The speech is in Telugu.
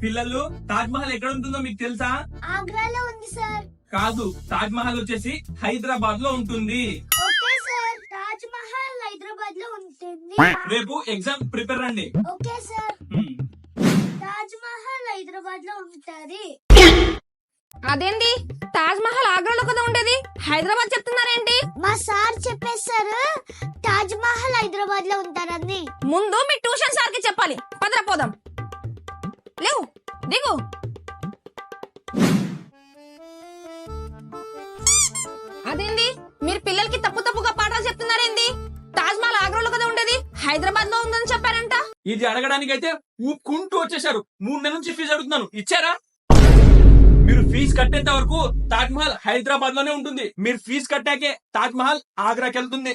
పిల్లలు తాజ్ మహల్ ఎక్కడ ఉంటుందో మీకు తెలుసా? ఆగ్రాలో ఉంది సార్. కాదు, తాజ్ మహల్ వచ్చేసి హైదరాబాద్ లో ఉంటుంది. ఓకే సార్, తాజ్ మహల్ హైదరాబాద్ లో ఉంటుంది. రేపు ఎగ్జామ్ ప్రిపేర్ రండి. ఓకే సార్, తాజ్ మహల్ హైదరాబాద్ లో ఉంటది. అదేంటి తాజ్ మహల్ ఆగ్రాలో కదా ఉండేది, హైదరాబాద్ చెప్తున్నారేంటి? మా సార్ చెప్పేశారు తాజ్ మహల్ హైదరాబాద్ లో ఉంటారని. ముందు మీ ట్యూషన్ సార్ కి చెప్పాలి. పదరా పోదాం. లేవు, దిగు. అదేంటి మీరు పిల్లలకి తప్పు తప్పుగా పాఠాలు చెప్తున్నారేంటి? తాజ్ మహల్ ఆగ్రాలో కదా ఉండేది, హైదరాబాద్ లో ఉందని చెప్పారంట. ఇది అడగడానికి అయితే ఊపుకుంటూ వచ్చేసారు. 3 నెలల నుంచి ఫీజు అడుగుతున్నాను, ఇచ్చారా? మీరు ఫీజు కట్టేంత వరకు తాజ్ మహల్ హైదరాబాద్ లోనే ఉంటుంది. మీరు ఫీజు కట్టాకే తాజ్ మహల్ ఆగ్రాకి వెళ్తుంది.